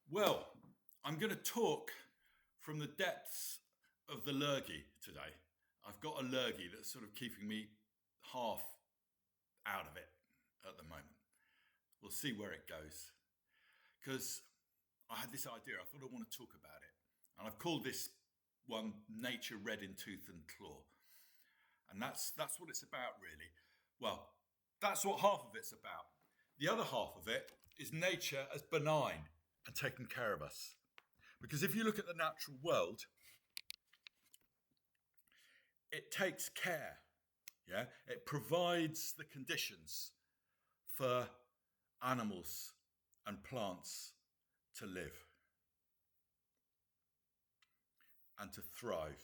Well, I'm going to talk from the depths of the lurgy today. I've got a lurgy that's sort of keeping me half out of it at the moment. We'll see where it goes. Because I had this idea, I thought I want to talk about it. And I've called this one Nature Red in Tooth and Claw. And that's what it's about, really. Well, that's what half of it's about. The other half of it is nature as benign and taking care of us. Because if you look at the natural world, it takes care. Yeah, it provides the conditions for animals and plants to live and to thrive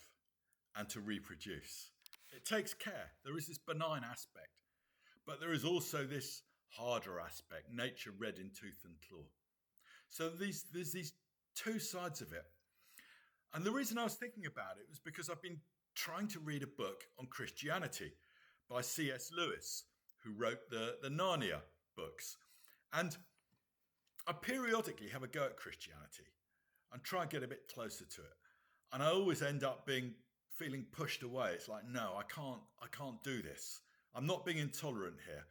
and to reproduce. It takes care. There is this benign aspect, but there is also this harder aspect, nature red in tooth and claw. So there's these two sides of it. And the reason I was thinking about it was because I've been trying to read a book on Christianity by C.S. Lewis, who wrote the Narnia books. And I periodically have a go at Christianity and try and get a bit closer to it. And I always end up feeling pushed away. It's like, no, I can't do this. I'm not being intolerant here.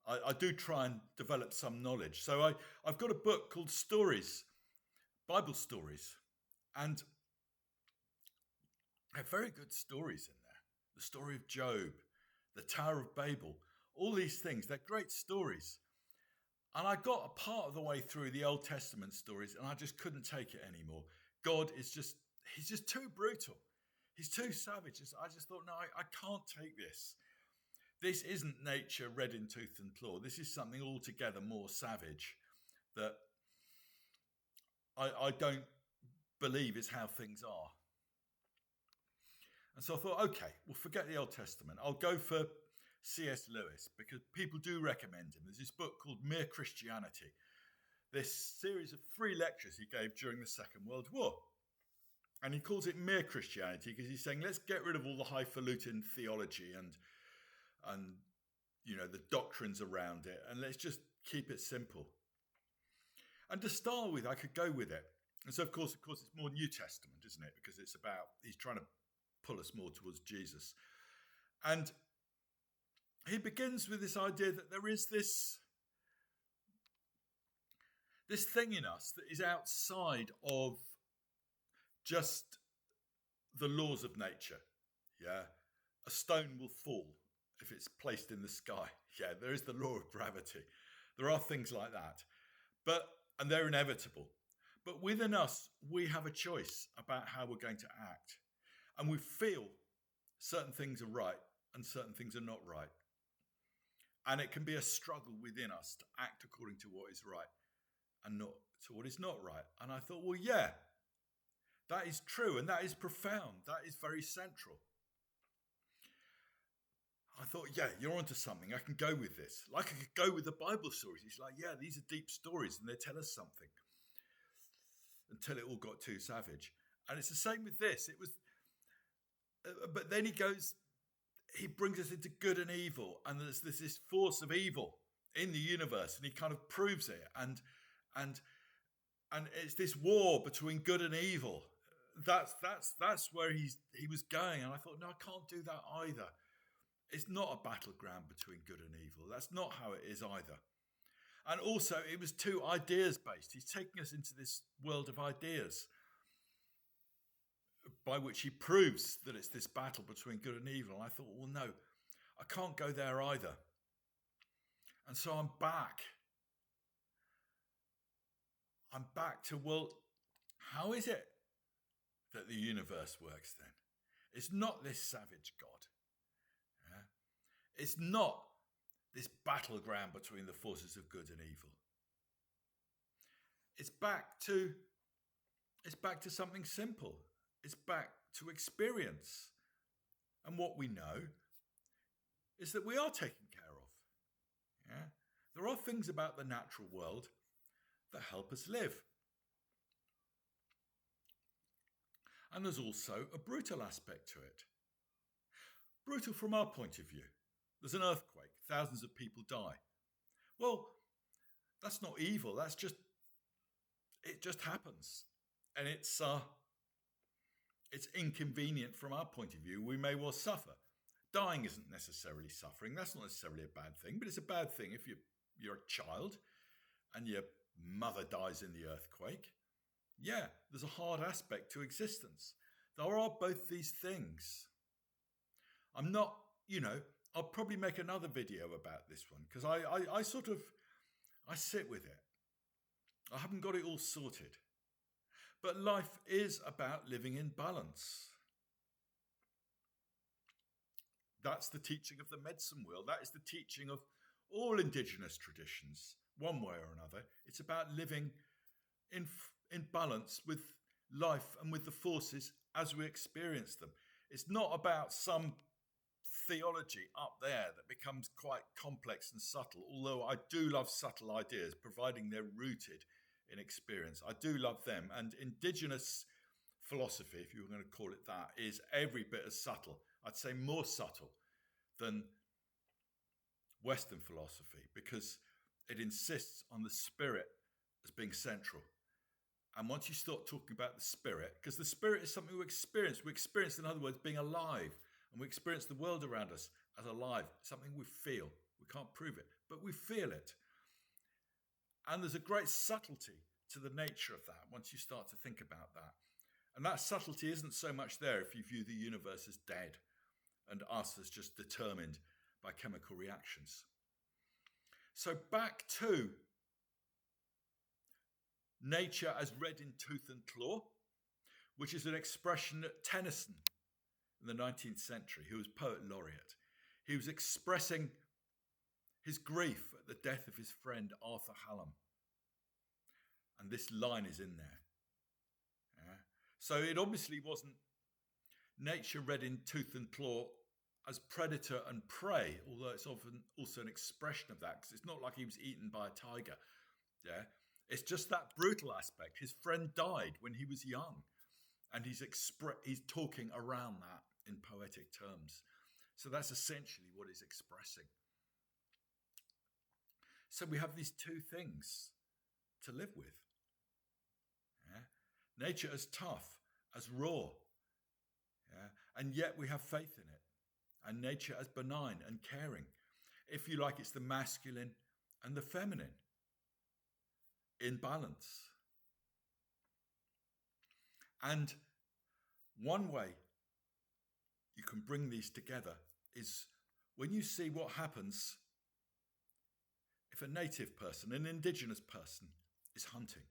I do try and develop some knowledge. So I've got a book called Stories, Bible Stories, and I have very good stories in there. The story of Job, the Tower of Babel, all these things, they're great stories. And I got a part of the way through the Old Testament stories and I just couldn't take it anymore. God is he's just too brutal. He's too savage. I just thought, no, I can't take this. This isn't nature red in tooth and claw. This is something altogether more savage that I don't believe is how things are. And so I thought, okay, we'll forget the Old Testament. I'll go for C.S. Lewis because people do recommend him. There's this book called Mere Christianity, this series of 3 lectures he gave during the Second World War. And he calls it Mere Christianity because he's saying, let's get rid of all the highfalutin theology and the doctrines around it, and let's just keep it simple. And to start with, I could go with it. And so, of course, it's more New Testament, isn't it? Because it's about, he's trying to pull us more towards Jesus. And he begins with this idea that there is this thing in us that is outside of just the laws of nature. Yeah, a stone will fall if it's placed in the sky. Yeah, there is the law of gravity. There are things like that, and they're inevitable. But within us, we have a choice about how we're going to act. And we feel certain things are right and certain things are not right. And it can be a struggle within us to act according to what is right and not to what is not right. And I thought, well, yeah, that is true and that is profound. That is very central. I thought, yeah, you're onto something. I can go with this. Like I could go with the Bible stories. It's like, yeah, these are deep stories and they tell us something. Until it all got too savage. And it's the same with this. But then he brings us into good and evil. And there's this force of evil in the universe. And he kind of proves it. And it's this war between good and evil. That's where he was going. And I thought, no, I can't do that either. It's not a battleground between good and evil. That's not how it is either. And also, it was too ideas based. He's taking us into this world of ideas by which he proves that it's this battle between good and evil. And I thought, well, no, I can't go there either. And so I'm back. I'm back to, well, how is it that the universe works then? It's not this savage God. Yeah? It's not this battleground between the forces of good and evil. It's back to something simple. It's back to experience. And what we know is that we are taken care of. Yeah? There are things about the natural world that help us live. And there's also a brutal aspect to it. Brutal from our point of view. There's an earthquake, thousands of people die. Well, that's not evil, that's just It just happens. And it's inconvenient from our point of view. We may well suffer. Dying isn't necessarily suffering. That's not necessarily a bad thing, but it's a bad thing if you're a child and your mother dies in the earthquake. Yeah, there's a hard aspect to existence. There are both these things. I'm not, I'll probably make another video about this one because I sit with it. I haven't got it all sorted. But life is about living in balance. That's the teaching of the medicine wheel. That is the teaching of all indigenous traditions, one way or another. It's about living in balance with life and with the forces as we experience them. It's not about some theology up there that becomes quite complex and subtle, although I do love subtle ideas, providing they're rooted in experience. I do love them. And indigenous philosophy, if you were going to call it that, is every bit as subtle. I'd say more subtle than Western philosophy because it insists on the spirit as being central. And once you start talking about the spirit, because the spirit is something we experience. We experience, in other words, being alive. And we experience the world around us as alive, something we feel. We can't prove it, but we feel it. And there's a great subtlety to the nature of that once you start to think about that. And that subtlety isn't so much there if you view the universe as dead and us as just determined by chemical reactions. So back to nature as red in tooth and claw, which is an expression that Tennyson in the 19th century, who was poet laureate, he was expressing his grief at the death of his friend Arthur Hallam. And this line is in there. Yeah. So it obviously wasn't nature red in tooth and claw as predator and prey, although it's often also an expression of that, because it's not like he was eaten by a tiger. Yeah. It's just that brutal aspect. His friend died when he was young. And he's talking around that in poetic terms. So that's essentially what he's expressing. So we have these two things to live with. Yeah? Nature as tough, as raw. Yeah? And yet we have faith in it. And nature as benign and caring. If you like, it's the masculine and the feminine in balance. And one way you can bring these together is when you see what happens if a native person, an indigenous person, is hunting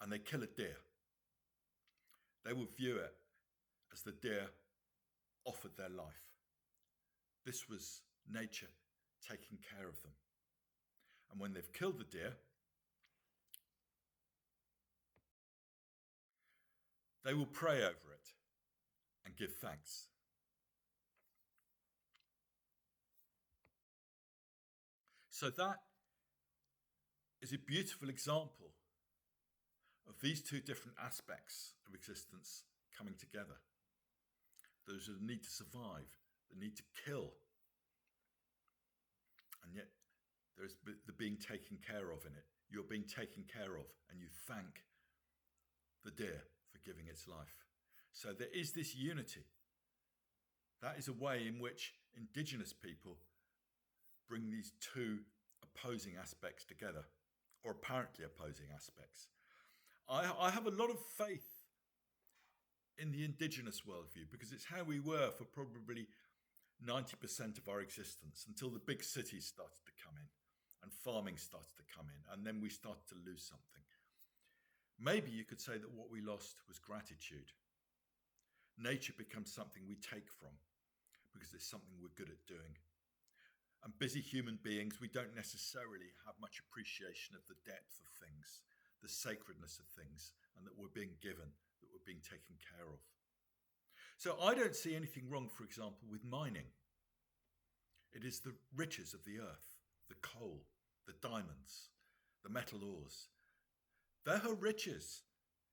and they kill a deer. They will view it as the deer offered their life. This was nature taking care of them. And when they've killed the deer, they will pray over it and give thanks. So that is a beautiful example of these two different aspects of existence coming together. There's a need to survive, the need to kill, and yet there's the being taken care of in it. You're being taken care of, and you thank the deer for giving its life. So there is this unity. That is a way in which indigenous people bring these two opposing aspects together, or apparently opposing aspects. I have a lot of faith in the indigenous worldview because it's how we were for probably 90% of our existence until the big cities started to come in and farming started to come in, and then we started to lose something. Maybe you could say that what we lost was gratitude. Nature becomes something we take from because it's something we're good at doing. And busy human beings, we don't necessarily have much appreciation of the depth of things, the sacredness of things, and that we're being given, that we're being taken care of. So I don't see anything wrong, for example, with mining. It is the riches of the earth, the coal, the diamonds, the metal ores. They're her riches.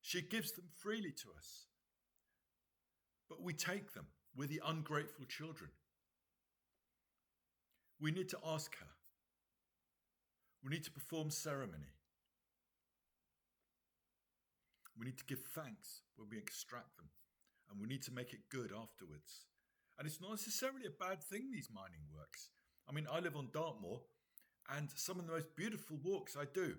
She gives them freely to us. But we take them. We're the ungrateful children. We need to ask her. We need to perform ceremony. We need to give thanks when we extract them, and we need to make it good afterwards. And it's not necessarily a bad thing, these mining works. I mean, I live on Dartmoor, and some of the most beautiful walks I do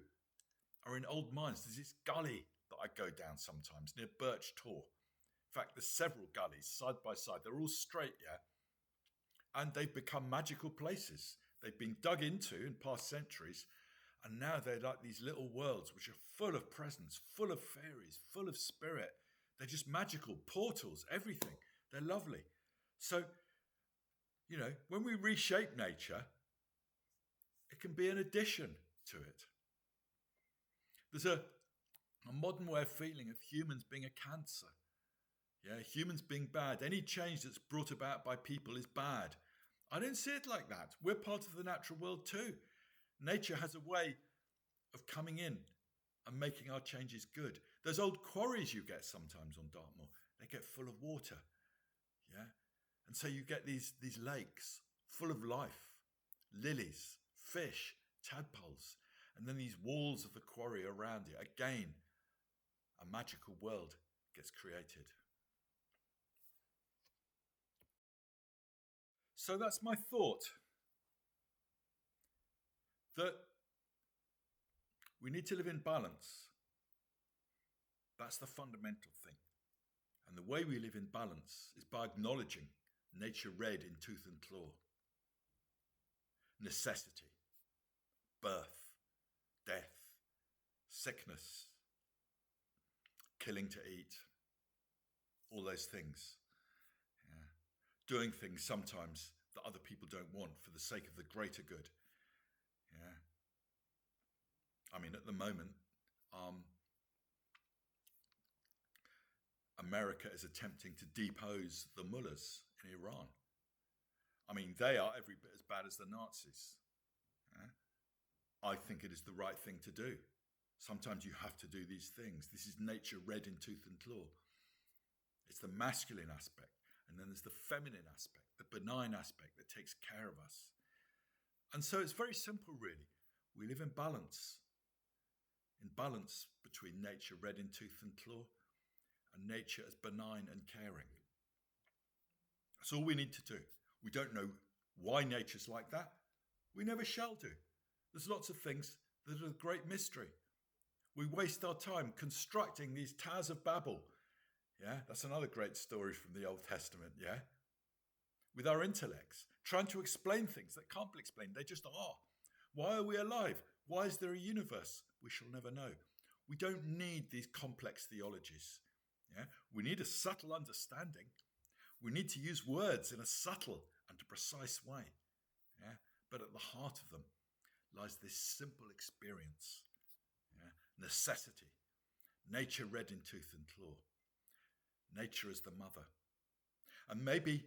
are in old mines. There's this gully that I go down sometimes near Birch Tor. In fact, there's several gullies side by side. They're all straight, yeah? And they've become magical places. They've been dug into in past centuries, and now they're like these little worlds which are full of presence, full of fairies, full of spirit. They're just magical, portals, everything. They're lovely. So, you know, when we reshape nature, it can be an addition to it. There's a modern way of feeling of humans being a cancer. Yeah, humans being bad. Any change that's brought about by people is bad. I don't see it like that. We're part of the natural world too. Nature has a way of coming in and making our changes good. Those old quarries you get sometimes on Dartmoor, they get full of water. Yeah. And so you get these lakes full of life, lilies, fish, tadpoles, and then these walls of the quarry around it. Again, a magical world gets created. So that's my thought, that we need to live in balance. That's the fundamental thing. And the way we live in balance is by acknowledging nature red in tooth and claw. Necessity, birth, death, sickness, killing to eat, all those things. Doing things sometimes that other people don't want for the sake of the greater good. Yeah. I mean, at the moment, America is attempting to depose the mullahs in Iran. I mean, they are every bit as bad as the Nazis. Yeah? I think it is the right thing to do. Sometimes you have to do these things. This is nature red in tooth and claw. It's the masculine aspect. And then there's the feminine aspect, the benign aspect that takes care of us. And so it's very simple, really. We live in balance between nature red in tooth and claw and nature as benign and caring. That's all we need to do. We don't know why nature's like that. We never shall do. There's lots of things that are a great mystery. We waste our time constructing these towers of Babel. Yeah, that's another great story from the Old Testament, yeah? With our intellects, trying to explain things that can't be explained. They just are. Why are we alive? Why is there a universe? We shall never know. We don't need these complex theologies. Yeah? We need a subtle understanding. We need to use words in a subtle and a precise way. Yeah? But at the heart of them lies this simple experience. Yeah? Necessity. Nature red in tooth and claw. Nature as the mother. And maybe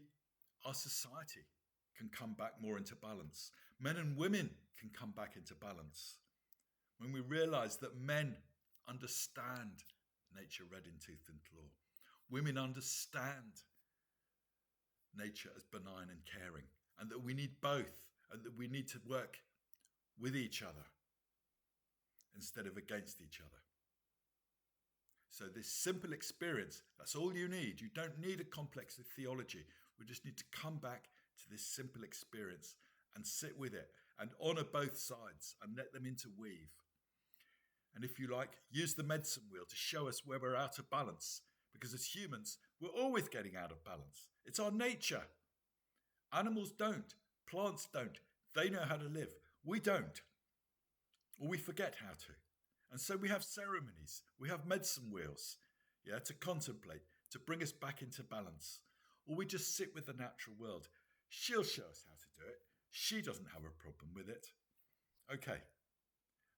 our society can come back more into balance. Men and women can come back into balance. When we realize that men understand nature red in tooth and claw. Women understand nature as benign and caring. And that we need both. And that we need to work with each other instead of against each other. So this simple experience, that's all you need. You don't need a complex theology. We just need to come back to this simple experience and sit with it and honour both sides and let them interweave. And if you like, use the medicine wheel to show us where we're out of balance. Because as humans, we're always getting out of balance. It's our nature. Animals don't. Plants don't. They know how to live. We don't. Or we forget how to. And so we have ceremonies, we have medicine wheels, yeah, to contemplate, to bring us back into balance. Or we just sit with the natural world. She'll show us how to do it. She doesn't have a problem with it. Okay,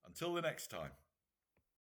until the next time.